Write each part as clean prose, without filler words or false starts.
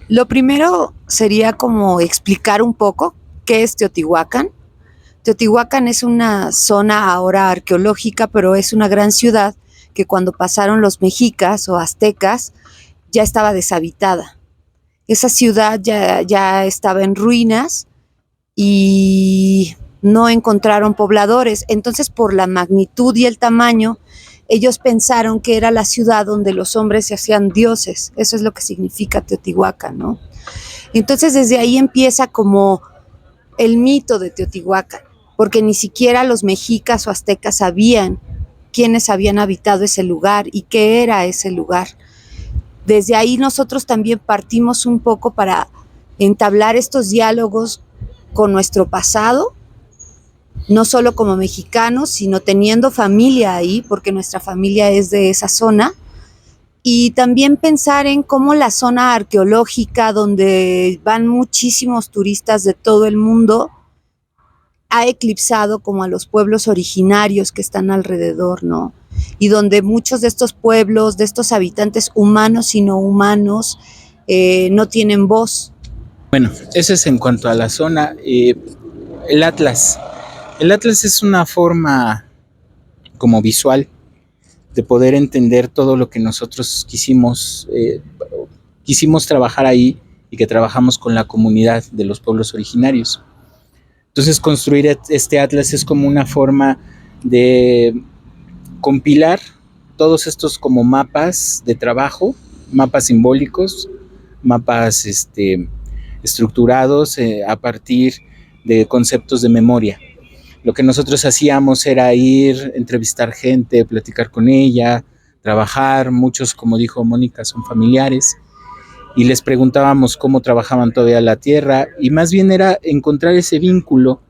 Lo primero sería como explicar un poco qué es Teotihuacán. Teotihuacán es una zona ahora arqueológica, pero es una gran ciudad que cuando pasaron los mexicas o aztecas ya estaba deshabitada. Esa ciudad ya estaba en ruinas y no encontraron pobladores. Entonces, por la magnitud y el tamaño, ellos pensaron que era la ciudad donde los hombres se hacían dioses. Eso es lo que significa Teotihuacán, ¿no? Entonces, desde ahí empieza como el mito de Teotihuacán, porque ni siquiera los mexicas o aztecas sabían quiénes habían habitado ese lugar y qué era ese lugar. Desde ahí nosotros también partimos un poco para entablar estos diálogos con nuestro pasado, no solo como mexicanos, sino teniendo familia ahí, porque nuestra familia es de esa zona, y también pensar en cómo la zona arqueológica, donde van muchísimos turistas de todo el mundo, ha eclipsado como a los pueblos originarios que están alrededor, ¿no? Y donde muchos de estos pueblos, de estos habitantes humanos y no humanos, no tienen voz. Bueno, eso es en cuanto a la zona. El Atlas. El Atlas es una forma como visual de poder entender todo lo que nosotros quisimos trabajar ahí y que trabajamos con la comunidad de los pueblos originarios. Entonces construir este atlas es como una forma de compilar todos estos como mapas de trabajo, mapas simbólicos, mapas estructurados a partir de conceptos de memoria. Lo que nosotros hacíamos era ir, entrevistar gente, platicar con ella, trabajar. Muchos, como dijo Mónica, son familiares y les preguntábamos cómo trabajaban todavía la tierra y más bien era encontrar ese vínculo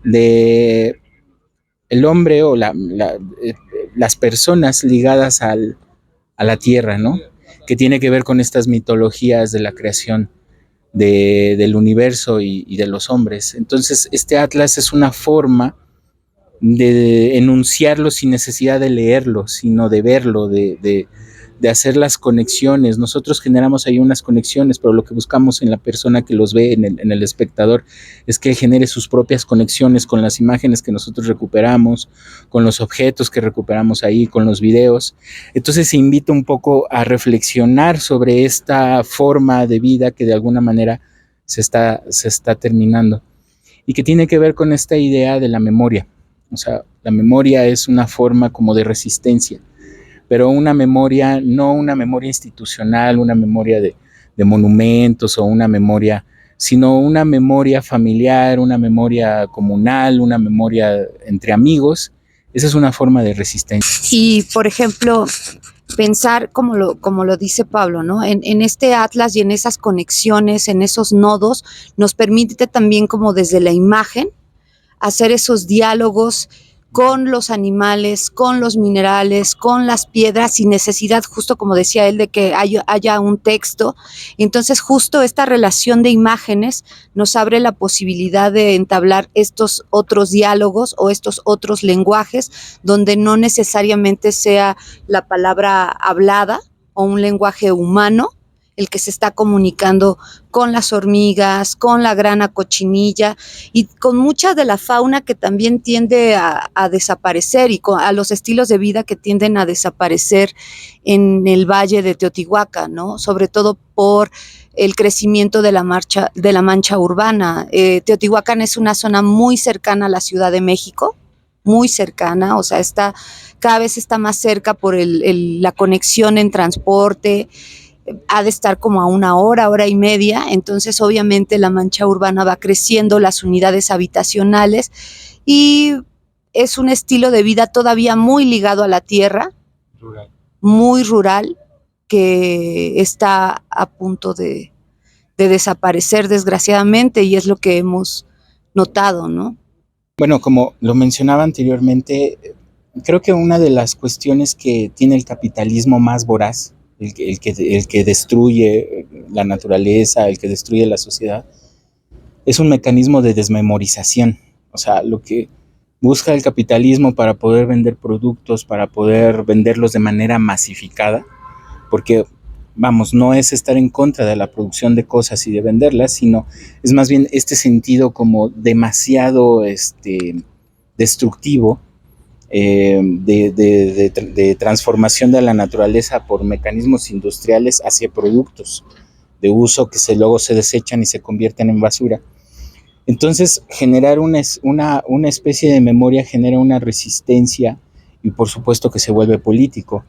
de el hombre o las personas ligadas a la tierra, ¿no? Que tiene que ver con estas mitologías de la creación del universo y de los hombres. Entonces, este atlas es una forma de enunciarlo sin necesidad de leerlo, sino de verlo, de hacer las conexiones. Nosotros generamos ahí unas conexiones, pero lo que buscamos en la persona que los ve, en el espectador, es que genere sus propias conexiones con las imágenes que nosotros recuperamos, con los objetos que recuperamos ahí, con los videos. Entonces se invita un poco a reflexionar sobre esta forma de vida que de alguna manera se está terminando y que tiene que ver con esta idea de la memoria. O sea, la memoria es una forma como de resistencia, pero una memoria, no una memoria institucional, una memoria de monumentos o una memoria, sino una memoria familiar, una memoria comunal, una memoria entre amigos. Esa es una forma de resistencia. Y, por ejemplo, pensar como lo dice Pablo, ¿no? En este atlas y en esas conexiones, en esos nodos, nos permite también como desde la imagen hacer esos diálogos con los animales, con los minerales, con las piedras, sin necesidad, justo como decía él, de que haya un texto. Entonces, justo esta relación de imágenes nos abre la posibilidad de entablar estos otros diálogos o estos otros lenguajes, donde no necesariamente sea la palabra hablada o un lenguaje humano el que se está comunicando con las hormigas, con la grana cochinilla y con mucha de la fauna que también tiende a desaparecer y a los estilos de vida que tienden a desaparecer en el valle de Teotihuacán, ¿no? Sobre todo por el crecimiento de la mancha urbana. Teotihuacán es una zona muy cercana a la Ciudad de México, muy cercana, o sea, cada vez está más cerca por la conexión en transporte, ha de estar como a una hora y media, entonces obviamente la mancha urbana va creciendo, las unidades habitacionales y es un estilo de vida todavía muy ligado a la tierra, rural. Muy rural, que está a punto de desaparecer desgraciadamente y es lo que hemos notado, ¿no? Bueno, como lo mencionaba anteriormente, creo que una de las cuestiones que tiene el capitalismo más voraz, el que destruye la naturaleza, el que destruye la sociedad, es un mecanismo de desmemorización. O sea, lo que busca el capitalismo para poder vender productos, para poder venderlos de manera masificada, porque vamos, no es estar en contra de la producción de cosas y de venderlas, sino es más bien este sentido como demasiado destructivo de transformación de la naturaleza por mecanismos industriales hacia productos de uso que luego se desechan y se convierten en basura. Entonces, generar una especie de memoria genera una resistencia y por supuesto que se vuelve político,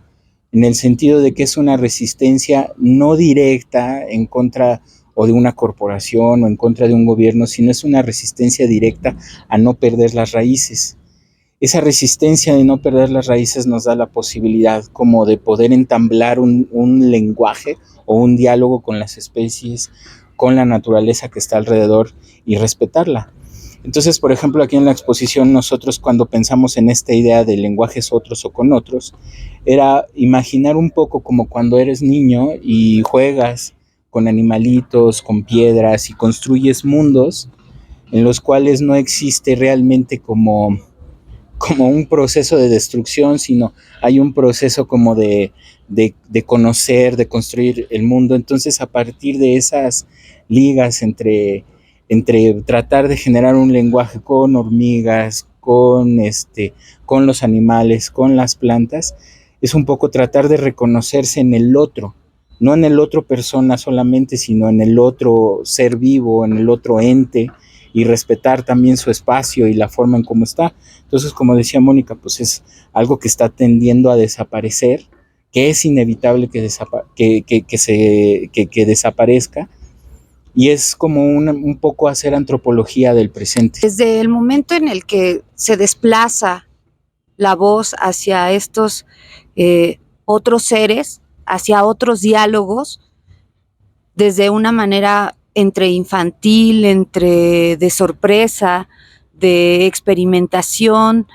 en el sentido de que es una resistencia no directa en contra o de una corporación o en contra de un gobierno, sino es una resistencia directa a no perder las raíces. Esa resistencia de no perder las raíces nos da la posibilidad como de poder entablar un lenguaje o un diálogo con las especies, con la naturaleza que está alrededor y respetarla. Entonces, por ejemplo, aquí en la exposición nosotros cuando pensamos en esta idea de lenguajes otros o con otros, era imaginar un poco como cuando eres niño y juegas con animalitos, con piedras y construyes mundos en los cuales no existe realmente como un proceso de destrucción, sino hay un proceso como de conocer, de construir el mundo. Entonces, a partir de esas ligas entre tratar de generar un lenguaje con hormigas, con los animales, con las plantas, es un poco tratar de reconocerse en el otro, no en el otro persona solamente, sino en el otro ser vivo, en el otro ente, y respetar también su espacio y la forma en cómo está. Entonces, como decía Mónica, pues es algo que está tendiendo a desaparecer, que es inevitable que desaparezca, y es como un poco hacer antropología del presente. Desde el momento en el que se desplaza la voz hacia estos otros seres, hacia otros diálogos, desde una manera entre infantil, entre de sorpresa, de experimentación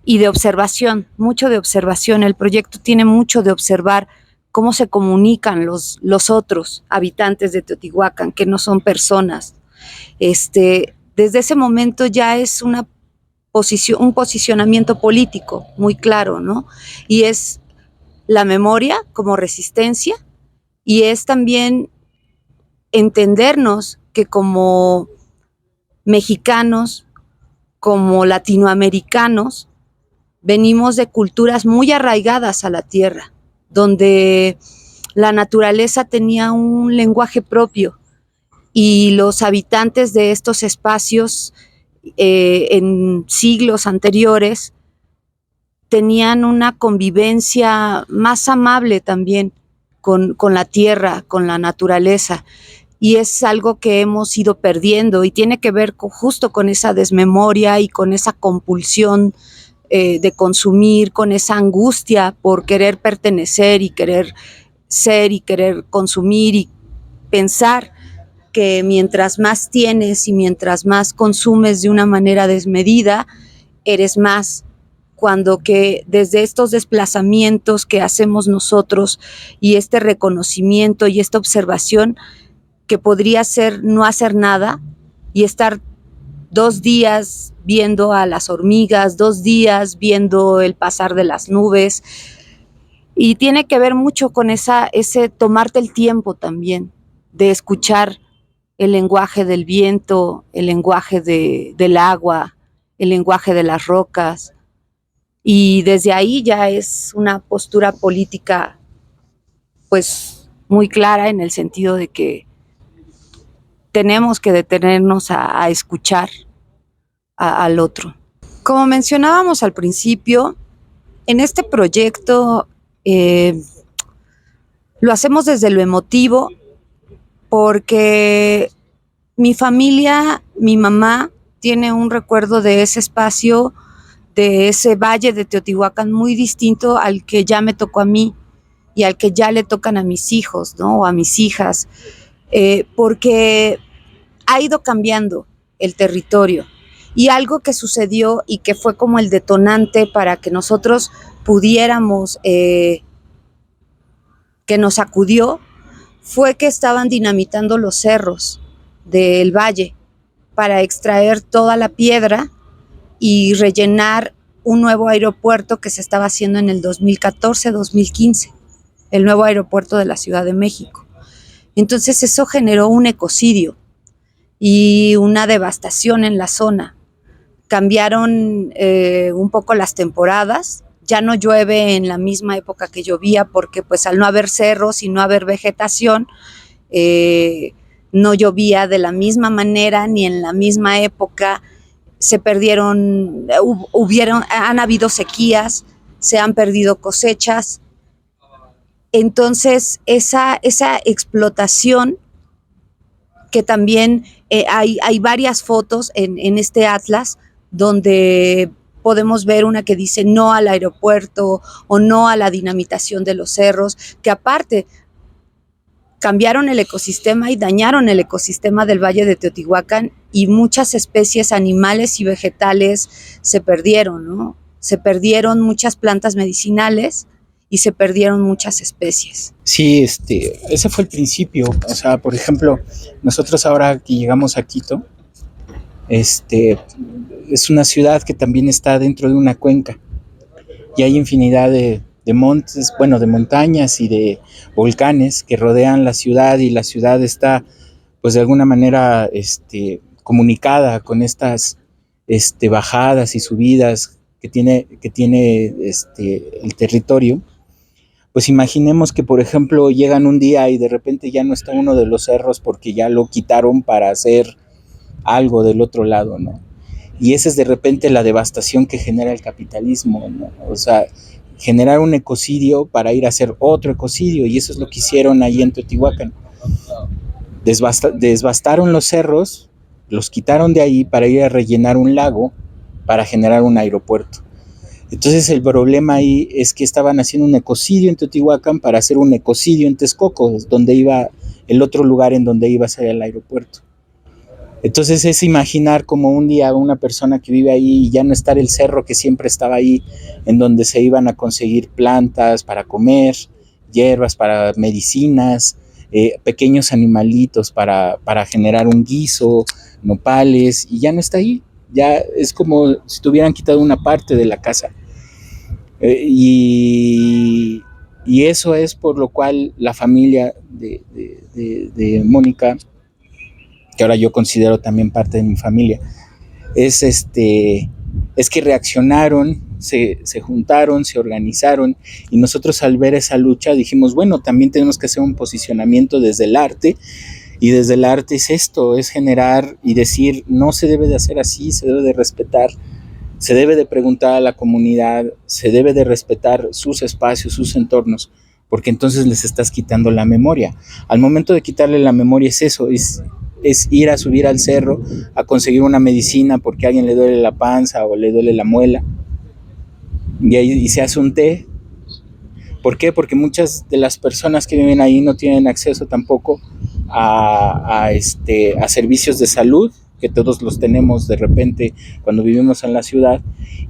y de observación, mucho de observación. El proyecto tiene mucho de observar cómo se comunican los otros habitantes de Teotihuacán, que no son personas. Desde ese momento ya es un posicionamiento político muy claro, ¿no? Y es la memoria como resistencia y es también entendernos que como mexicanos, como latinoamericanos, venimos de culturas muy arraigadas a la tierra, donde la naturaleza tenía un lenguaje propio y los habitantes de estos espacios en siglos anteriores tenían una convivencia más amable también con la tierra, con la naturaleza. Y es algo que hemos ido perdiendo y tiene que ver justo con esa desmemoria y con esa compulsión de consumir, con esa angustia por querer pertenecer y querer ser y querer consumir y pensar que mientras más tienes y mientras más consumes de una manera desmedida, eres más, cuando que desde estos desplazamientos que hacemos nosotros y este reconocimiento y esta observación, que podría ser no hacer nada y estar 2 días viendo a las hormigas, 2 días viendo el pasar de las nubes, y tiene que ver mucho con ese tomarte el tiempo también de escuchar el lenguaje del viento, el lenguaje del agua, el lenguaje de las rocas, y desde ahí ya es una postura política pues muy clara en el sentido de que tenemos que detenernos a escuchar al otro. Como mencionábamos al principio, en este proyecto lo hacemos desde lo emotivo porque mi familia, mi mamá, tiene un recuerdo de ese espacio, de ese valle de Teotihuacán muy distinto al que ya me tocó a mí y al que ya le tocan a mis hijos, ¿no? O a mis hijas, porque ha ido cambiando el territorio. Y algo que sucedió y que fue como el detonante para que nosotros pudiéramos, que nos sacudió, fue que estaban dinamitando los cerros del valle para extraer toda la piedra y rellenar un nuevo aeropuerto que se estaba haciendo en el 2014-2015. el nuevo aeropuerto de la Ciudad de México. Entonces eso generó un ecocidio y una devastación en la zona. Cambiaron un poco las temporadas, ya no llueve en la misma época que llovía porque pues al no haber cerros y no haber vegetación, no llovía de la misma manera ni en la misma época. Se perdieron, han habido sequías, se han perdido cosechas. Entonces esa explotación que también hay varias fotos en este atlas donde podemos ver una que dice no al aeropuerto o no a la dinamitación de los cerros, que aparte cambiaron el ecosistema y dañaron el ecosistema del Valle de Teotihuacán y muchas especies animales y vegetales se perdieron, ¿no? Se perdieron muchas plantas medicinales y se perdieron muchas especies. Sí, ese fue el principio. O sea, por ejemplo, nosotros ahora que llegamos a Quito, es una ciudad que también está dentro de una cuenca y hay infinidad de montes, bueno, de montañas y de volcanes que rodean la ciudad y la ciudad está, pues de alguna manera, comunicada con estas bajadas y subidas que tiene el territorio. Pues imaginemos que, por ejemplo, llegan un día y de repente ya no está uno de los cerros porque ya lo quitaron para hacer algo del otro lado, ¿no? Y esa es de repente la devastación que genera el capitalismo, ¿no? O sea, generar un ecocidio para ir a hacer otro ecocidio, y eso es lo que hicieron ahí en Teotihuacán. Desbastaron los cerros, los quitaron de ahí para ir a rellenar un lago para generar un aeropuerto. Entonces el problema ahí es que estaban haciendo un ecocidio en Teotihuacán para hacer un ecocidio en Texcoco, donde iba el otro lugar en donde iba a ser el aeropuerto. Entonces es imaginar como un día una persona que vive ahí y ya no estar el cerro que siempre estaba ahí, en donde se iban a conseguir plantas para comer, hierbas para medicinas, pequeños animalitos para generar un guiso, nopales, y ya no está ahí. Ya es como si tuvieran quitado una parte de la casa. Y eso es por lo cual la familia de Mónica, que ahora yo considero también parte de mi familia, es que reaccionaron, se juntaron, se organizaron, y nosotros al ver esa lucha dijimos, bueno, también tenemos que hacer un posicionamiento desde el arte, y desde el arte es esto, es generar y decir, no se debe de hacer así, se debe de respetar, se debe de preguntar a la comunidad, se debe de respetar sus espacios, sus entornos, porque entonces les estás quitando la memoria. Al momento de quitarle la memoria es eso, es ir a subir al cerro a conseguir una medicina porque a alguien le duele la panza o le duele la muela, y se hace un té. ¿Por qué? Porque muchas de las personas que viven ahí no tienen acceso tampoco a servicios de salud, que todos los tenemos de repente cuando vivimos en la ciudad,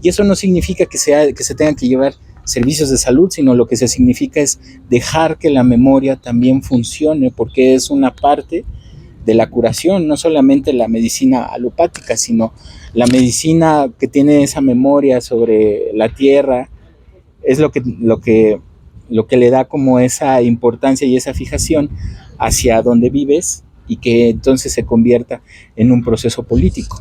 y eso no significa que se tengan que llevar servicios de salud, sino lo que se significa es dejar que la memoria también funcione, porque es una parte de la curación, no solamente la medicina alopática, sino la medicina que tiene esa memoria sobre la tierra, es lo que le da como esa importancia y esa fijación hacia donde vives, y que entonces se convierta en un proceso político.